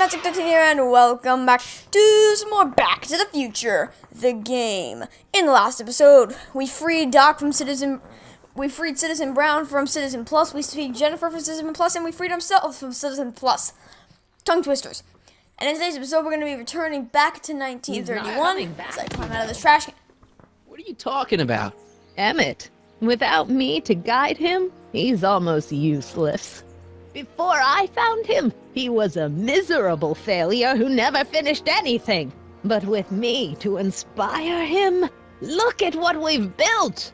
Emmett here, and welcome back to some more Back to the Future, the game. In the last episode, we freed Citizen Brown from Citizen Plus, we freed Jennifer from Citizen Plus, and we freed ourselves from Citizen Plus. Tongue twisters. And in today's episode, we're going to be returning back to 1931 as I climb out of this trash can. What are you talking about? Emmett. Without me to guide him, he's almost useless. Before I found him, he was a miserable failure who never finished anything. But with me to inspire him, look at what we've built!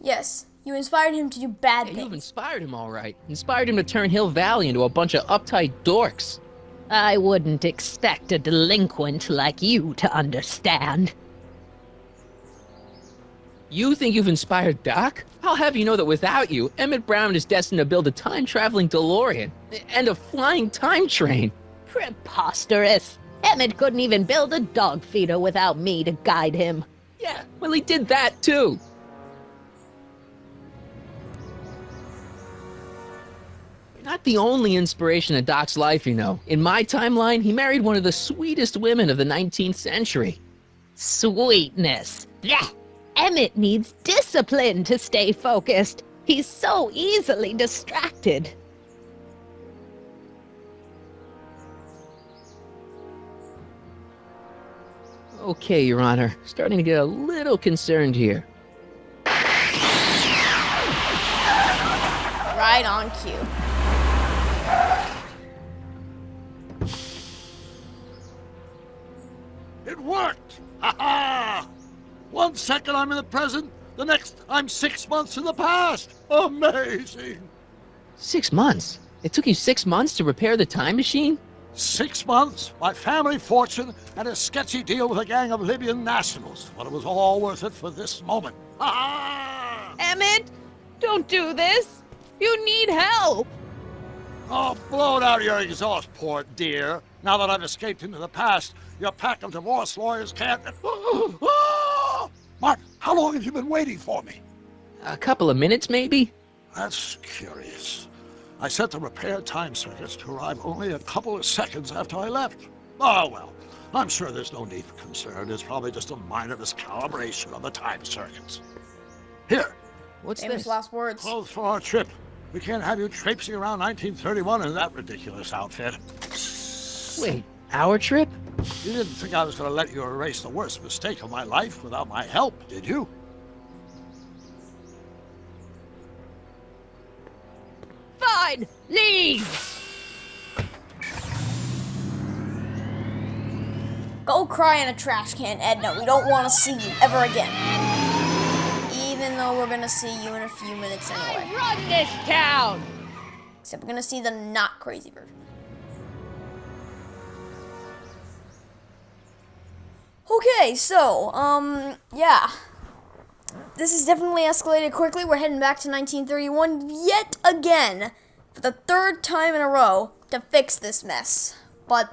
Yes, you inspired him to do bad things. You've inspired him all right. Inspired him to turn Hill Valley into a bunch of uptight dorks. I wouldn't expect a delinquent like you to understand. You think you've inspired Doc? I'll have you know that without you, Emmett Brown is destined to build a time-traveling DeLorean and a flying time train. Preposterous! Emmett couldn't even build a dog feeder without me to guide him. Yeah, well, he did that too. You're not the only inspiration of Doc's life, you know. In my timeline, he married one of the sweetest women of the 19th century. Sweetness. Blech. Emmett needs discipline to stay focused. He's so easily distracted. Okay, Your Honor. Starting to get a little concerned here. Right on cue. It worked! Ha ha! 1 second I'm in the present, the next I'm 6 months in the past. Amazing! 6 months? It took you 6 months to repair the time machine? 6 months, my family fortune, and a sketchy deal with a gang of Libyan nationals. But it was all worth it for this moment. Ha ha! Emmett, don't do this. You need help. Oh, blow it out of your exhaust port, dear. Now that I've escaped into the past, your pack of divorce lawyers can't... Mark, how long have you been waiting for me? A couple of minutes, maybe? That's curious. I set the repair time circuits to arrive only a couple of seconds after I left. Oh, well, I'm sure there's no need for concern. It's probably just a minor miscalibration of the time circuits. Here. What's Famous this? last words. Clothes for our trip. We can't have you traipsing around 1931 in that ridiculous outfit. Wait, our trip? You didn't think I was going to let you erase the worst mistake of my life without my help, did you? Fine, leave. Go cry in a trash can, Edna. We don't want to see you ever again. Even though we're going to see you in a few minutes anyway. I run this town. Except we're going to see the not crazy version. Okay, so, yeah. This has definitely escalated quickly. We're heading back to 1931 yet again, for the third time in a row, to fix this mess. But,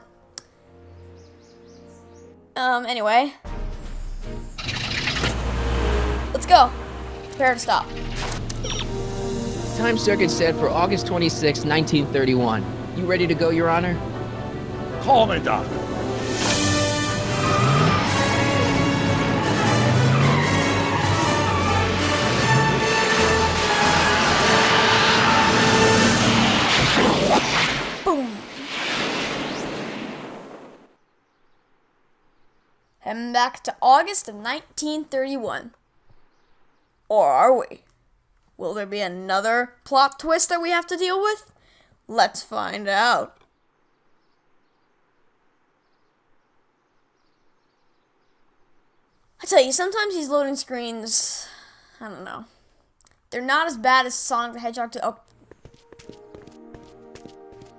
anyway. Let's go. Prepare to stop. Time circuit set for August 26, 1931. You ready to go, Your Honor? Call me, Doc. Boom. Heading back to August of 1931. Or are we? Will there be another plot twist that we have to deal with? Let's find out. I tell you, sometimes these loading screens, I don't know. They're not as bad as Sonic the Hedgehog 2. Oh,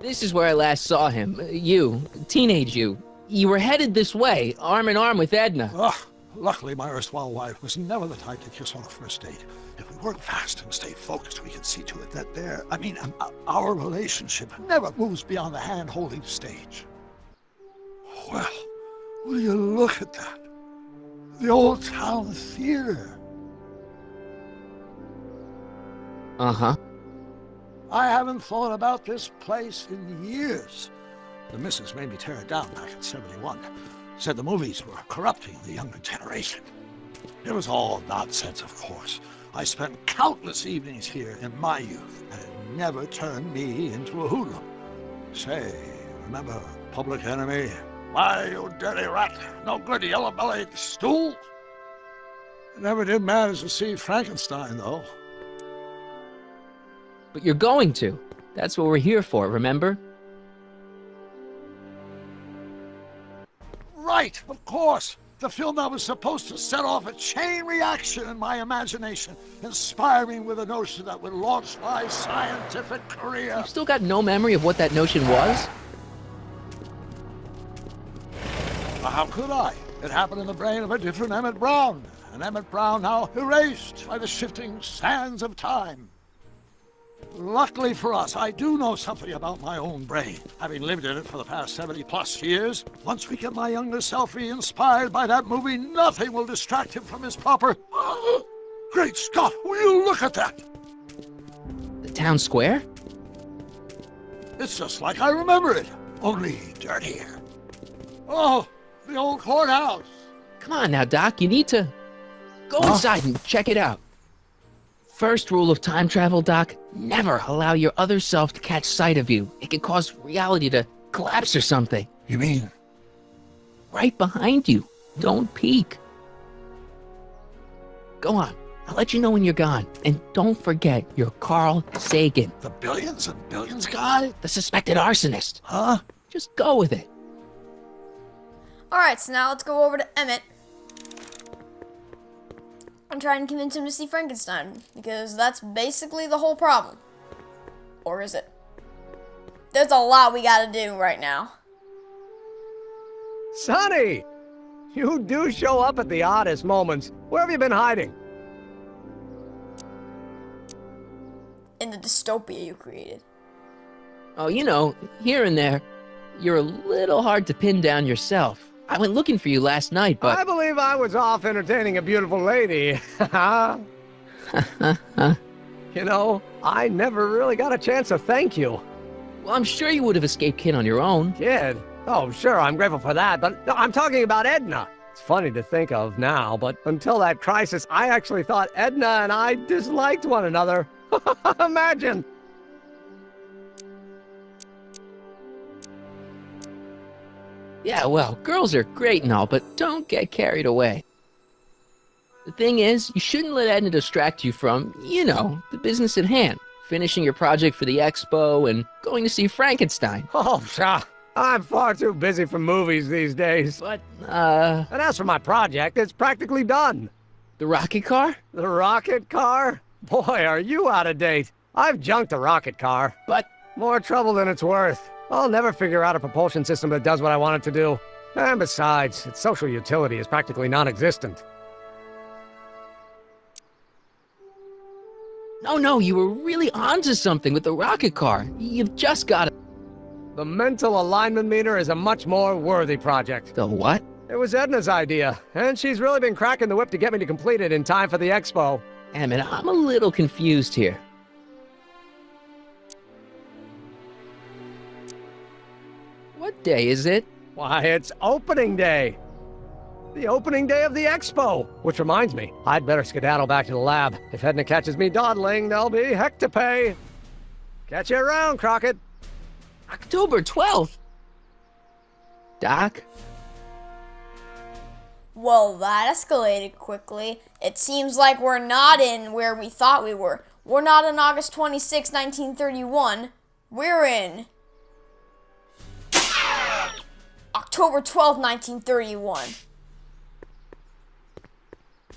This is where I last saw him. You, teenage you. You were headed this way, arm in arm with Edna. Ugh, luckily, my erstwhile wife was never the type to kiss on a first date. If we work fast and stay focused, we can see to it that our relationship never moves beyond the hand-holding stage. Well, will you look at that? The old town theater. Uh-huh. I haven't thought about this place in years. The missus made me tear it down back in '71. Said the movies were corrupting the younger generation. It was all nonsense, of course. I spent countless evenings here in my youth, and it never turned me into a hoodlum. Say, remember Public Enemy? Why, you dirty rat, no good yellow-bellied stool. I never did manage to see Frankenstein, though. But you're going to. That's what we're here for, remember? Right, of course. The film that was supposed to set off a chain reaction in my imagination, inspiring with a notion that would launch my scientific career. You've still got no memory of what that notion was? How could I? It happened in the brain of a different Emmett Brown. An Emmett Brown now erased by the shifting sands of time. Luckily for us, I do know something about my own brain, having lived in it for the past 70+ years. Once we get my younger self re-inspired by that movie, nothing will distract him from his proper... Great Scott, will you look at that? The town square? It's just like I remember it, only dirtier. Oh, the old courthouse. Come on now, Doc, you need to... Go inside and check it out. First rule of time travel, Doc, never allow your other self to catch sight of you. It could cause reality to collapse or something. You mean? Right behind you. Don't peek. Go on. I'll let you know when you're gone. And don't forget, you're Carl Sagan. The billions and billions guy? The suspected arsonist. Huh? Just go with it. Alright, so now let's go over to Emmett and try and convince him to see Frankenstein, because that's basically the whole problem. Or is it? There's a lot we gotta do right now. Sonny! You do show up at the oddest moments. Where have you been hiding? In the dystopia you created. Oh, you know, here and there, you're a little hard to pin down yourself. I went looking for you last night, but... I believe I was off entertaining a beautiful lady. You know, I never really got a chance to thank you. Well, I'm sure you would have escaped Kid on your own. Kid? Oh, sure, I'm grateful for that, but no, I'm talking about Edna. It's funny to think of now, but until that crisis, I actually thought Edna and I disliked one another. Imagine! Yeah, well, girls are great and all, but don't get carried away. The thing is, you shouldn't let Edna distract you from, you know, the business at hand. Finishing your project for the expo and going to see Frankenstein. Oh, pshaw. I'm far too busy for movies these days. But, And as for my project, it's practically done. the rocket car? The rocket car? Boy, are you out of date. I've junked the rocket car. But, More trouble than it's worth. I'll never figure out a propulsion system that does what I want it to do. And besides, its social utility is practically non-existent. no, you were really onto something with the rocket car. You've just got to... The mental alignment meter is a much more worthy project. The what? It was Edna's idea, and she's really been cracking the whip to get me to complete it in time for the expo. Emmett, I'm a little confused here. What day is it? Why, it's opening day. The opening day of the expo. Which reminds me, I'd better skedaddle back to the lab. If Edna catches me dawdling, there'll be heck to pay. Catch you around, Crockett. October 12th. Doc? Well, that escalated quickly. It seems like we're not in where we thought we were. We're not in August 26, 1931. We're in October 12, 1931.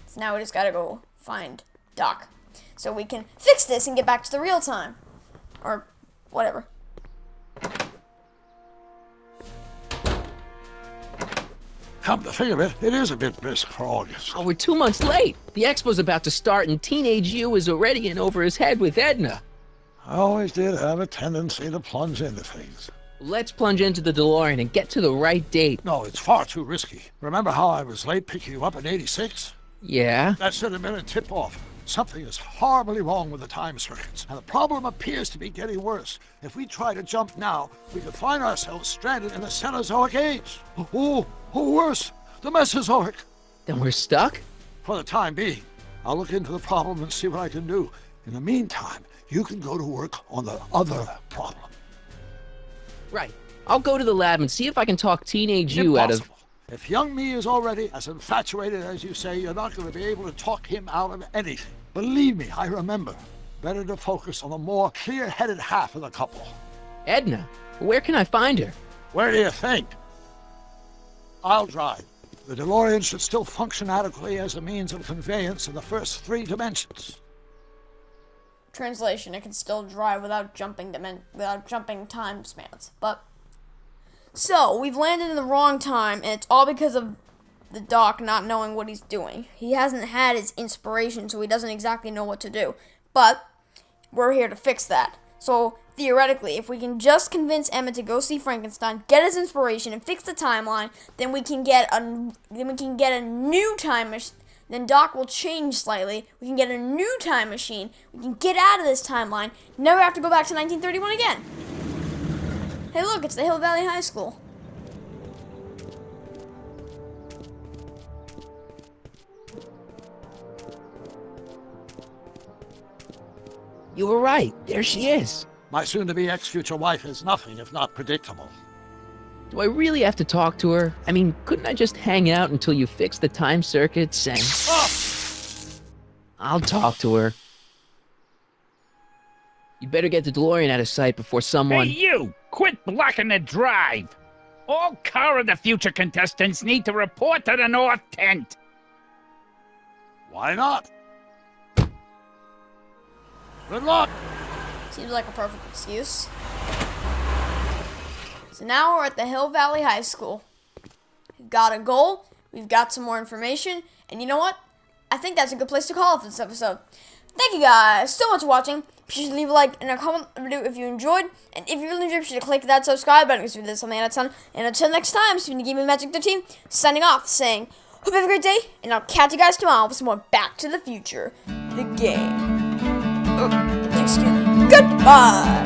So now we just gotta go find Doc so we can fix this and get back to the real time. Or whatever. Come to think of it, it is a bit brisk for August. Oh, we're 2 months late. The expo's about to start and teenage you is already in over his head with Edna. I always did have a tendency to plunge into things. Let's plunge into the DeLorean and get to the right date. No, it's far too risky. Remember how I was late picking you up in '86? Yeah? That should have been a tip-off. Something is horribly wrong with the time circuits, and the problem appears to be getting worse. If we try to jump now, we could find ourselves stranded in the Cenozoic age. Or worse, the Mesozoic. Then we're stuck? For the time being, I'll look into the problem and see what I can do. In the meantime, you can go to work on the other problem. Right. I'll go to the lab and see if I can talk teenage you out of... Impossible. If young me is already as infatuated as you say, you're not going to be able to talk him out of anything. Believe me, I remember. Better to focus on the more clear-headed half of the couple. Edna? Where can I find her? Where do you think? I'll drive. The DeLorean should still function adequately as a means of conveyance in the first 3 dimensions. Translation: it can still drive without jumping time spans. But so we've landed in the wrong time, and it's all because of the Doc not knowing what he's doing. He hasn't had his inspiration, so he doesn't exactly know what to do. But we're here to fix that. So theoretically, if we can just convince Emmett to go see Frankenstein, get his inspiration, and fix the timeline, then we can get a new time machine. Then Doc will change slightly. We can get a new time machine. We can get out of this timeline. Never have to go back to 1931 again. Hey, look, it's the Hill Valley High School. You were right. There she is. My soon-to-be ex-future wife is nothing if not predictable. Do I really have to talk to her? I mean, couldn't I just hang out until you fix the time circuits and... Oh! I'll talk to her. You better get the DeLorean out of sight before someone... Hey, you! Quit blocking the drive! All Car of the Future contestants need to report to the North Tent. Why not? Good luck! Seems like a perfect excuse. So now we're at the Hill Valley High School. We've got a goal, we've got some more information, and you know what? I think that's a good place to call it for this episode. Thank you guys so much for watching. Be sure to leave a like and a comment on the video if you enjoyed. And if you really enjoyed, be sure to click that subscribe button because we did something out of ton. And until next time, Steven the Gaming Magic 13, signing off, saying, hope you have a great day, and I'll catch you guys tomorrow with some more Back to the Future, the game. Oh, excuse me. Goodbye!